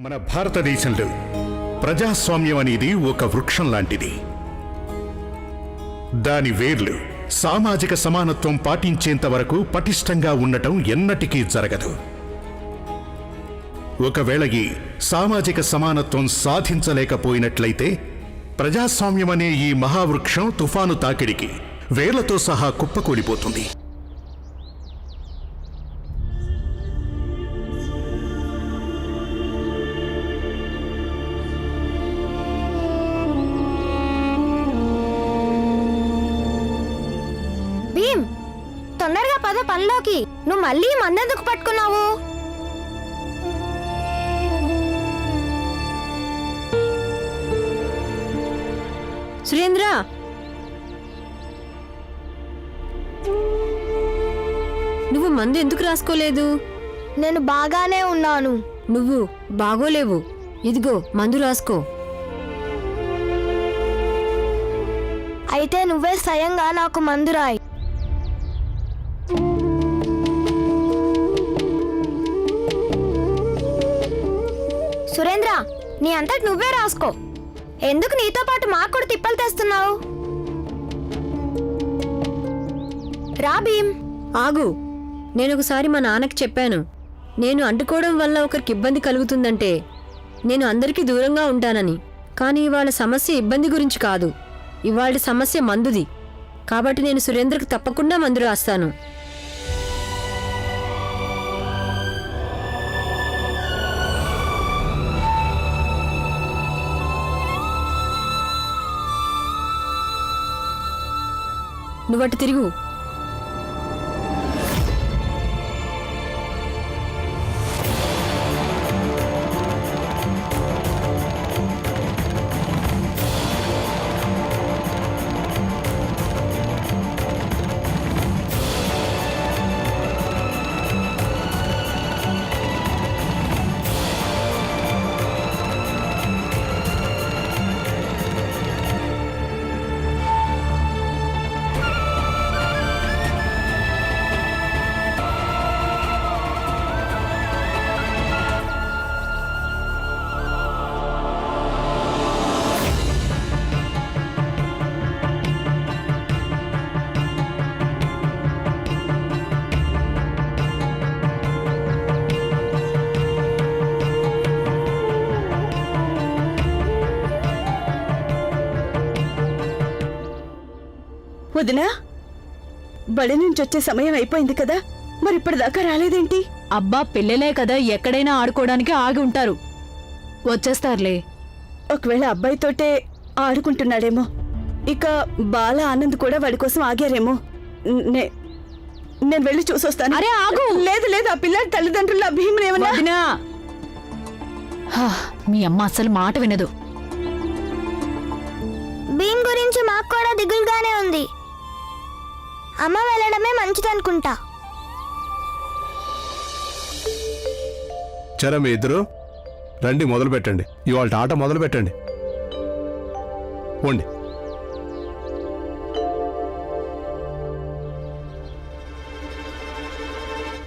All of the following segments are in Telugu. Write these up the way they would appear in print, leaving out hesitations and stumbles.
మన భారతదేశంలో ప్రజాస్వామ్యం అనేది ఒక వృక్షం లాంటిది. దాని వేర్లు సామాజిక సమానత్వం పాటించేంత వరకు పటిష్టంగా ఉండటం ఎన్నటికీ జరగదు. ఒకవేళ ఈ సామాజిక సమానత్వం సాధించలేకపోయినట్లయితే ప్రజాస్వామ్యం అనే ఈ మహావృక్షం తుఫాను తాకిడికి వేర్లతో సహా కుప్పకూలిపోతుంది. తొందరగా పద పనిలోకి. నువ్వు మళ్ళీ మందెందుకు పట్టుకున్నావు? సురేంద్ర, నువ్వు మందు ఎందుకు రాసుకోలేదు? నేను బాగానే ఉన్నాను. నువ్వు బాగోలేవు. ఇదిగో మందు రాసుకో. అయితే నువ్వే స్వయంగా నాకు మందు రాయి. సురేంద్ర, నీ అంతటి నువ్వే రాసుకో. ఎందుకు నీతో పాటు మాకు కూడా తిప్పలు తెస్తున్నావు? రా భీమ్. ఆగు. నేను ఒకసారి మా నాన్నకి చెప్పాను, నేను అంటుకోవడం వల్ల ఒకరికి ఇబ్బంది కలుగుతుందంటే నేను అందరికీ దూరంగా ఉంటానని. కానీ ఇవాళ సమస్య ఇబ్బంది గురించి కాదు, ఇవాళ సమస్య మందుది. కాబట్టి నేను సురేంద్రకు తప్పకుండా మందు రాస్తాను. నువ్వటు తిరుగు. వదినా, బడి నుంచి వచ్చే సమయం అయిపోయింది కదా, మరి ఇప్పటిదాకా రాలేదేంటి? అబ్బా, పిల్లలే కదా, ఎక్కడైనా ఆడుకోవడానికి ఆగి ఉంటారు. వచ్చేస్తారులే. ఒకవేళ అబ్బాయితోటే ఆడుకుంటున్నాడేమో. ఇక బాల ఆనంద్ కూడా వాడి కోసం ఆగారేమో. నేను వెళ్ళి చూసొస్తాను. అరే ఆగు. లేదు లేదు, ఆ పిల్లాడి తల్లిదండ్రుల భీమునేమన్నా. వదినా, మీ అమ్మ అసలు మాట వినదు. భీమ్ గురించి మాకు కూడా దిగులుగానే ఉంది. అమ్మ వెళ్ళడమే మంచిదనుకుంటా. చరా మీ ఇద్దరు రండి, మొదలు పెట్టండి. ఇవాళ ఆట మొదలు పెట్టండి. పోండి.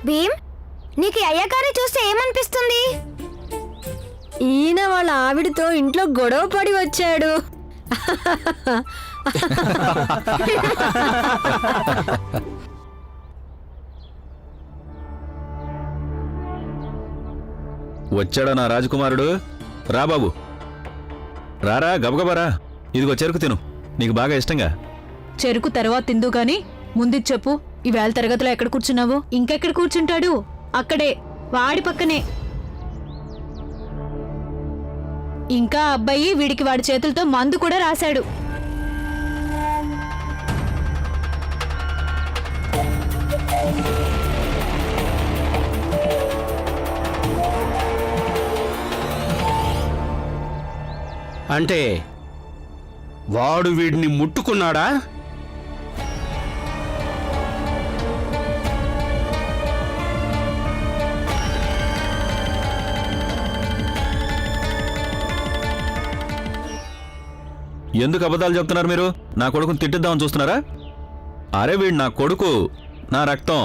భీమ్, నీకు అయ్యగారి చూస్తే ఏమనిపిస్తుంది? ఈయన వాళ్ళ ఆవిడతో ఇంట్లో గొడవ పడి వచ్చాడు. వచ్చాడా నా రాజకుమారుడు? రా బాబు, రారా, గబగబరా. ఇదిగో చెరుకు తిను, నీకు బాగా ఇష్టంగా. చెరుకు తర్వాత తిందు గాని ముందు చెప్పు, ఈవేళ తరగతిలో ఎక్కడ కూర్చున్నావు? ఇంకెక్కడ కూర్చుంటాడు? అక్కడే, వాడి పక్కనే. ఇంకా అబ్బాయి వీడికి వాడి చేతులతో మందు కూడా రాశాడు. అంటే వాడు వీడిని ముట్టుకున్నాడా? ఎందుకు అబద్ధాలు చెప్తున్నారు మీరు? నా కొడుకుని తిట్టిద్దామని చూస్తున్నారా? అరే వీడు నా కొడుకు, నా రక్తం.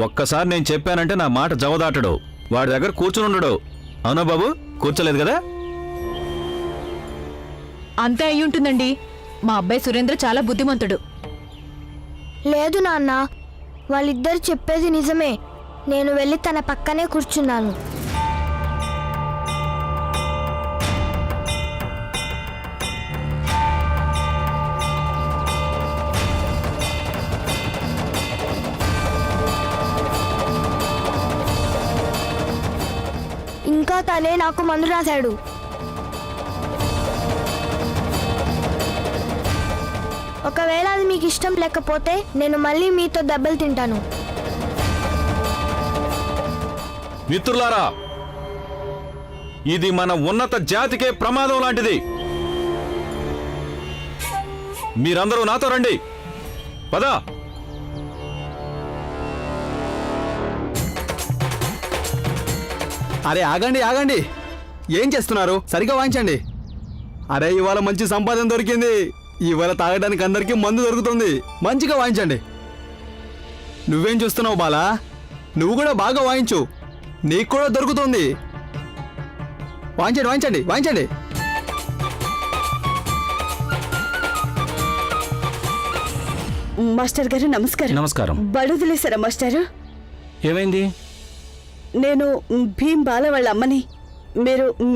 ఒక్కసారి నేను చెప్పానంటే నా మాట జవదాటడు, వాడి దగ్గర కూర్చుని ఉండడు. అవునా బాబు, కూర్చోలేదు కదా? అంతే అయి ఉంటుందండి. మా అబ్బాయి సురేంద్ర చాలా బుద్ధిమంతుడు. లేదు నాన్న, వాళ్ళిద్దరు చెప్పేది నిజమే. నేను వెళ్ళి తన పక్కనే కూర్చున్నాను. ఇంకా తనే నాకు మందు రాశాడు. ఒకవేళ అది మీకు ఇష్టం లేకపోతే నేను మళ్ళీ మీతో దెబ్బలు తింటాను. మిత్రులారా, ఇది మన ఉన్నత జాతికే ప్రమాదం లాంటిది. మీరందరూ నాతో రండి. పద. అరే ఆగండి ఆగండి, ఏం చేస్తున్నారు? సరిగ్గా వాయించండి. అరే ఇవాళ మంచి సంపాదన దొరికింది. ఇవాళ తాగడానికి అందరికీ మందు దొరుకుతుంది. మంచిగా వాయించండి. నువ్వేం చూస్తున్నావు బాలా? నువ్వు కూడా బాగా వాయించు, నీకు కూడా దొరుకుతుంది. వాయించండి వాయించండి వాయించండి. మాస్టర్ గారు నమస్కారం. నమస్కారం. బడుదిలేసారా మాస్టారు? ఏమైంది? నేను భీం బాల వాళ్ళ అమ్మని.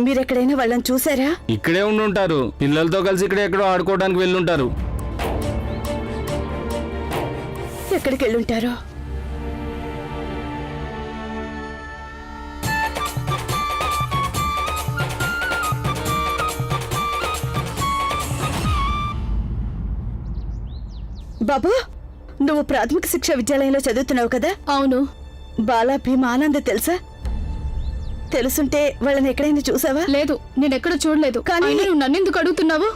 మీరెక్కడైనా వాళ్ళని చూసారా? ఇక్కడే ఉండుంటారు. పిల్లలతో కలిసి ఇక్కడే ఎక్కడో ఆడుకోవడానికి వెళ్ళుంటారు. ఎక్కడికి వెళ్ళుంటారో? బాబు, నువ్వు ప్రాథమిక శిక్షా విద్యాలయంలో చదువుతున్నావు కదా? అవును. బాలా భీమ్ ఆనంద్ తెలుసా? తెలుసుంటే వాళ్ళని ఎక్కడైనా చూసావా? లేదు, నేనెక్కడ చూడలేదు. కానీ నువ్వు నన్నెందుకు అడుగుతున్నావు?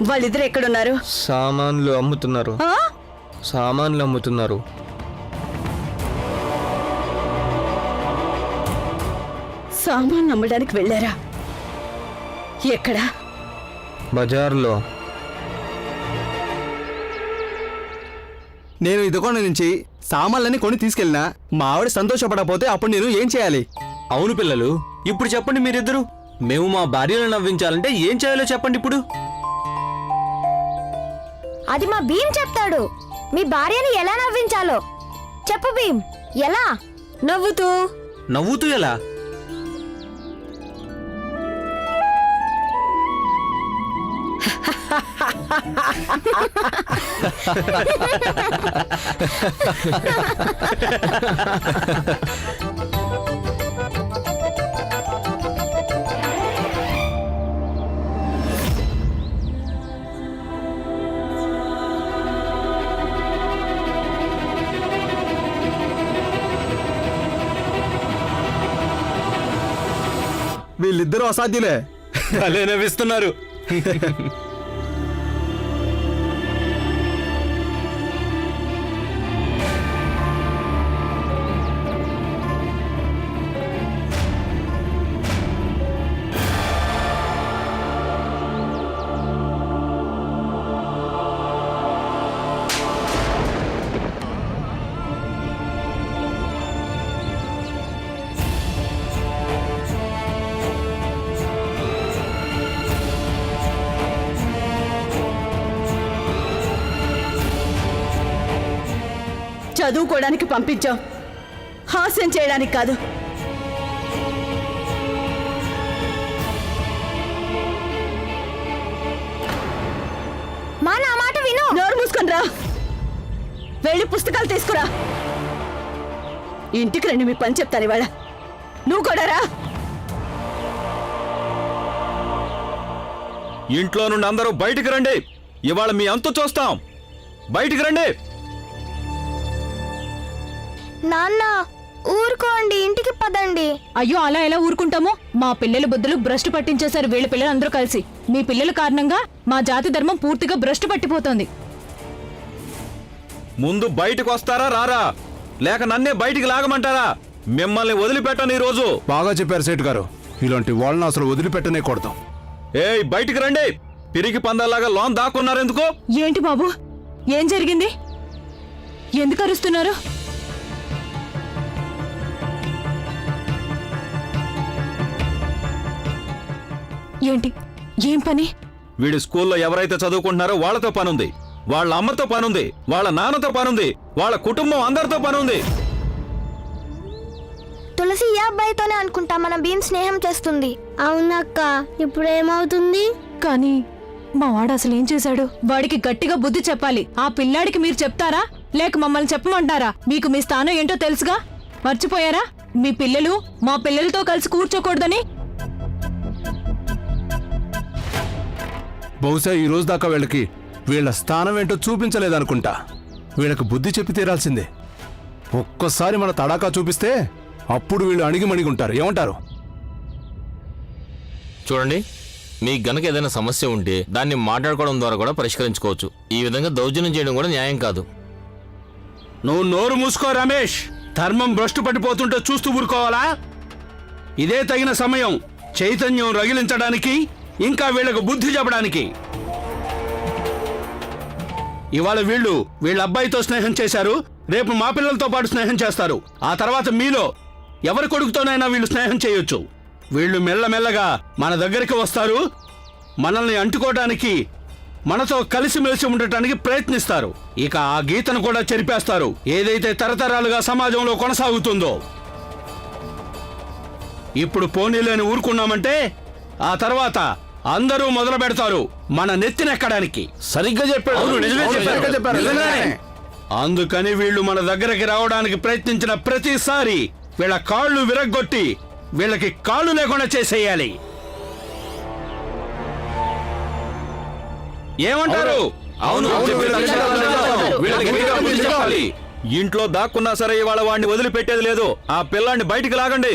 వాళ్ళిద్దరు ఎక్కడున్నారు? సామాన్లు అమ్ముతున్నారు. సామాన్లు అమ్ముతున్నారు. సామాన్ అమ్మడానికి వెళ్ళారా? ఎక్కడా? బజార్లో. నేను ఈ దుకాణం నుంచి సామాన్లన్నీ కొని తీసుకెళ్ళినా మా ఆవిడ సంతోషపడకపోతే అప్పుడు నేను ఏం చేయాలి? అవును పిల్లలు, ఇప్పుడు చెప్పండి మీరిద్దరు. మేము మా భార్యలను నవ్వించాలంటే ఏం చేయాలో చెప్పండి ఇప్పుడు. అది మా భీమ్ చెప్తాడు. మీ భార్యని ఎలా నవ్వించాలో చెప్పు భీమ్. ఎలా? నవ్వుతూ. నవ్వుతూ ఎలా? వీళ్ళిద్దరూ అసాధ్యులే. భలే నవ్విస్తున్నారు. చదువుకోవడానికి పంపించాం, హాస్యం చేయడానికి కాదు. మా నా మాట విను. నోరు మూసుకొని రా, వెళ్ళి పుస్తకాలు తీసుకురా. ఇంటికి రండి, మీ పని చెప్తాను ఇవాళ. నువ్వు కూడా రా. ఇంట్లో నుండి అందరూ బయటికి రండి. ఇవాళ మీ అంతు చూస్తాం. బయటికి రండి. నాన్న ఊరుకోండి, ఇంటికి పదండి. అయ్యో అలా ఎలా ఊరుకుంటాము? మా పిల్లల బుద్ధులు భ్రష్టు పట్టించేశారు వీళ్ళ పిల్లలందరూ కలిసి. మీ పిల్లల కారణంగా మా జాతి ధర్మం పూర్తిగా భ్రష్టు పట్టిపోతోంది. ముందు బయటకు వస్తారా రారా, లేక నన్నే బయటికి లాగమంటారా? మిమ్మల్ని వదిలిపెట్టను ఈరోజు. బాగా చెప్పారు సేటు గారు, ఇలాంటి వాళ్ళని అసలు వదిలిపెట్టనే కూడదు. ఏయ్ బయటికి రండి. పిరికి పందాలాగా లోన్ దాక్కున్నారెందుకు? ఏంటి బాబు, ఏం జరిగింది? ఎందుకు అరుస్తున్నారు? ఏంటి, ఏం పని? వీడి స్కూల్లో ఎవరైతే చదువుకుంటున్నారో వాళ్ళతో పనుంది, వాళ్ళ అమ్మతో పనుంది, వాళ్ళ నాన్నతో పనుంది, వాళ్ళ కుటుంబం అందరితో పనుంది. తులసి ఈ అబ్బాయితోనే అనుకుంటా మన భీమ్ స్నేహం చేస్తుంది. అవునక్క, ఇప్పుడు ఏమవుతుంది? కానీ మా వాడు అసలు ఏం చేశాడు? వాడికి గట్టిగా బుద్ధి చెప్పాలి. ఆ పిల్లాడికి మీరు చెప్తారా లేక మమ్మల్ని చెప్పమంటారా? మీకు మీ స్థానం ఏంటో తెలుసుగా, మర్చిపోయారా? మీ పిల్లలు మా పిల్లలతో కలిసి కూర్చోకూడదని. బహుశా ఈ రోజు దాకా వీళ్ళ స్థానం ఏంటో చూపించలేదనుకుంటా. వీళ్ళకి బుద్ధి చెప్పి తీరాల్సిందే. ఒక్కసారి మన తడాకా చూపిస్తే అప్పుడు వీళ్ళు అణిగిమణిగుంటారు. ఏమంటారు? చూడండి, మీకు గనక ఏదైనా సమస్య ఉంటే దాన్ని మాట్లాడుకోవడం ద్వారా కూడా పరిష్కరించుకోవచ్చు. ఈ విధంగా దౌర్జన్యం చేయడం కూడా న్యాయం కాదు. నువ్వు నోరు మూసుకో రమేష్. ధర్మం భ్రష్టు పట్టిపోతుంటే చూస్తూ ఊరుకోవాలా? ఇదే తగిన సమయం చైతన్యం రగిలించడానికి, ఇంకా వీళ్ళకు బుద్ధి చెప్పడానికి. ఇవాళ వీళ్ళ అబ్బాయితో స్నేహం చేశారు, రేపు మా పిల్లలతో పాటు స్నేహం చేస్తారు. ఆ తర్వాత మీలో ఎవరి కొడుకుతోనైనా వీళ్ళు స్నేహం చేయొచ్చు. వీళ్ళు మెల్లమెల్లగా మన దగ్గరికి వస్తారు, మనల్ని అంటుకోవడానికి, మనతో కలిసిమెలిసి ఉండటానికి ప్రయత్నిస్తారు. ఇక ఆ గీతను కూడా చెరిపేస్తారు, ఏదైతే తరతరాలుగా సమాజంలో కొనసాగుతుందో. ఇప్పుడు పోనీలేని ఊరుకున్నామంటే ఆ తర్వాత అందరూ మొదలు పెడతారు మన నెత్తినెక్కడానికి. సరిగ్గా చెప్పాడు. అందుకని వీళ్ళు మన దగ్గరికి రావడానికి ప్రయత్నించిన ప్రతిసారి వీళ్ళ కాళ్ళు విరగ్గొట్టి వీళ్ళకి కాళ్ళు లేకుండా చేసేయాలి. ఏమంటారు? ఇంట్లో దాక్కున్నా సరే ఇవాళ వాడిని వదిలిపెట్టేది లేదు. ఆ పిల్లాన్ని బయటికి లాగండి.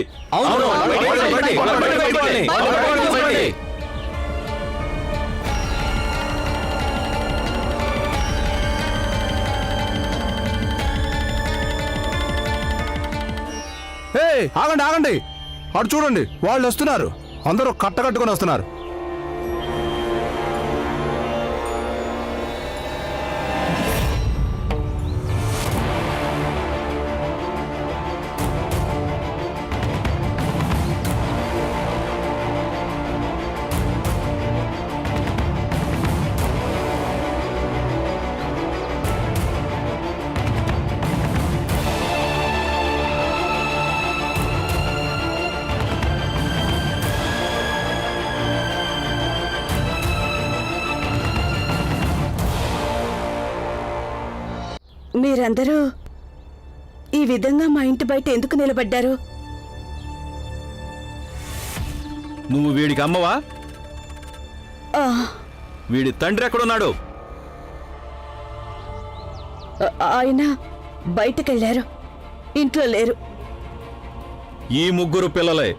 ఆగండి ఆగండి, అటు చూడండి, వాళ్ళు వస్తున్నారు. అందరూ కట్టకట్టుకుని వస్తున్నారు. మీరందరూ ఈ విధంగా మా ఇంటి బయట ఎందుకు నిలబడ్డారు? నువ్వు వీడికి అమ్మవా? ఆ, వీడి తండ్రి ఎక్కడున్నాడు? ఆయన బయటకెళ్ళారు, ఇంట్లో లేరు. ఈ ముగ్గురు పిల్లలే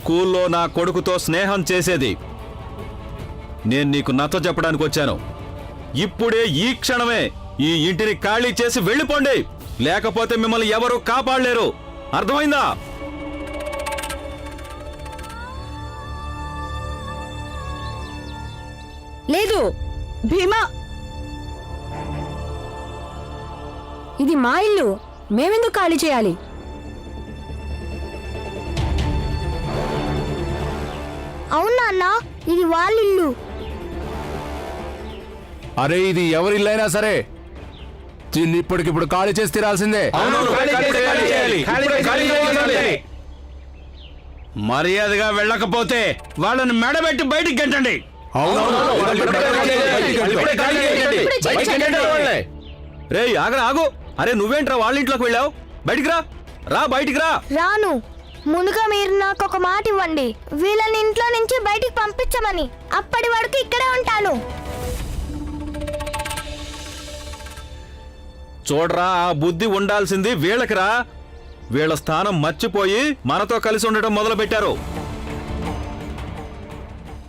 స్కూల్లో నా కొడుకుతో స్నేహం చేసేది. నేను నీకు నచ్చ చెప్పడానికి వచ్చాను. ఇప్పుడే ఈ క్షణమే ఈ ఇంటిని ఖాళీ చేసి వెళ్ళిపోండి, లేకపోతే మిమ్మల్ని ఎవరూ కాపాడలేరు. అర్థమైందా? లేదు, భీమా, ఇది మా ఇల్లు, మేమెందుకు ఖాళీ చేయాలి? అవునా అన్న, ఇది వాళ్ళ ఇల్లు. అరే, ఇది ఎవరిల్లైనా సరే దీన్ని ఇప్పటికిప్పుడు ఖాళీ చేసి తీరాల్సిందే. మర్యాదగా వెళ్ళకపోతే వాళ్ళని మెడబెట్టి బయటికి గెంటండి. రే ఆగరా ఆగు. అరే నువ్వేంట్రా వాళ్ళ ఇంట్లోకి వెళ్ళావు? బయటికి రా, రా బయటికి రా. రాను. ముందుగా మీరు నాకు ఒక మాట ఇవ్వండి, వీళ్ళని ఇంట్లో నుంచి బయటికి పంపించమని. అప్పటి వరకు ఇక్కడే ఉంటాను. చూడరా, ఆ బుద్ధి ఉండాల్సింది వీళ్ళకిరా. వీళ్ళ స్థానం మర్చిపోయి మనతో కలిసి ఉండటం మొదలు పెట్టారు.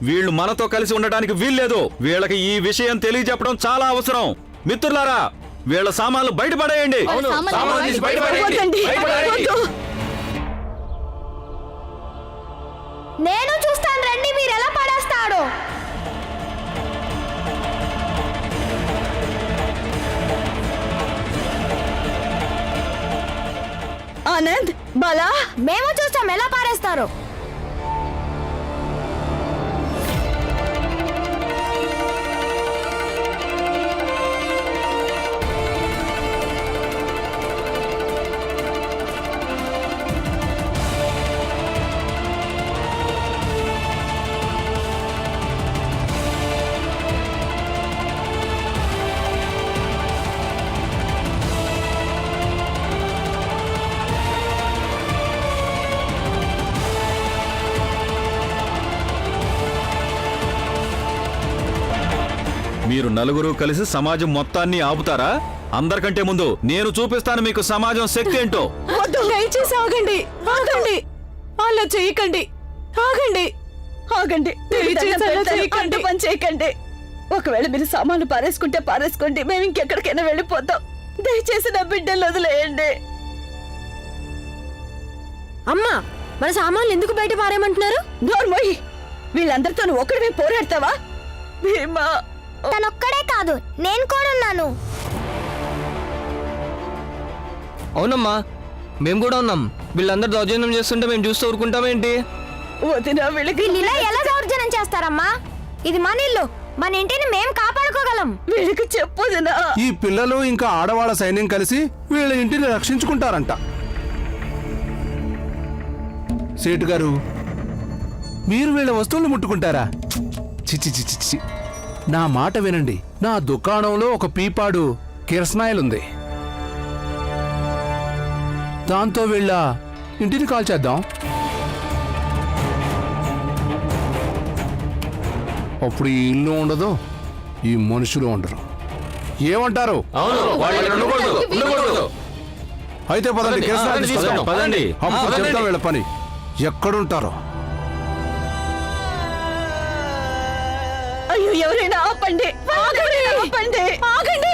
వీళ్ళు మనతో కలిసి ఉండటానికి వీల్లేదు. వీళ్ళకి ఈ విషయం తెలియజెప్పడం చాలా అవసరం. మిత్రులారా, వీళ్ళ సామాన్లు బయటపడేయండి. వద్దండి, వద్దు. నేను చూస్తాను, రండి మీరు ఎలా పడేస్తాడో. ఆనంద్, బాలా, మేము చూస్తాం ఎలా పారేస్తారో. మీరు నలుగురు కలిసి సమాజం మొత్తాన్ని ఆపుతారా? అందరికంటే ముందు నేను చూపిస్తాను మీకు సమాజం శక్తి ఏంటో. వద్దు, దయచేసి ఆగండి, ఆగండి, అలా చేయకండి, ఆగండి, ఆగండి. దయచేసి అలా పెడతాను, చేయకండి. అంత పని చేయకండి. ఒకవేళ మీరు సామాన్లు పారేసుకుంటే పారేసుకోండి, మేము ఇంకెక్కడికైనా వెళ్ళిపోతాం. దయచేసి నా బిడ్డలు వదిలేయండి. అమ్మా, మన సామాన్లు ఎందుకు బయట పారేయమంటున్నారు? నోర్మోయ్, వీళ్ళందరితో నువ్వు ఒక్కడివే పోరాడతావా? భీమా, తనొక్కడే కాదు, నేను కూడా ఉన్నాను. అవునమ్మా, మేము కూడా ఉన్నాం. వీళ్ళందరూ దౌర్జన్యం చేస్తుంటే మేము చూస్తూ ఊరుకుంటామేంటి? వదినా వీళ్ళకి వీళ్ళు ఇలా ఎలా దౌర్జన్యం చేస్తారమ్మా? ఇది మన ఇల్లు, మన ఇంటిని మేము కాపాడుకోగలం. వీళ్ళకి చెప్పు వదినా. ఈ పిల్లలు ఇంకా ఆడవాళ్ళ సైన్యం కలిసి వీళ్ళ ఇంటిని రక్షించుకుంటారంట. సేటు గారు, మీరు వీళ్ళ వస్తువులు ముట్టుకుంటారా? చిచి చిచి చిచి. నా మాట వినండి. నా దుకాణంలో ఒక పీపాడు కిరసనాయిల్ ఉంది. దాంతో వీళ్ళ ఇంటిని కాల్చేద్దాం. అప్పుడు ఈ ఇల్లు ఉండదు, ఈ మనుషులు ఉండరు. ఏమంటారు? అయితే పదండి, కిరసనాయిల్ తీసుకుందాం. పదండి. అప్పుడు చెప్తాం వీళ్ళ పని ఎక్కడుంటారో. అయ్యో, ఎవరైనా ఆపండి, ఆగండి, ఆపండి, ఆగండి.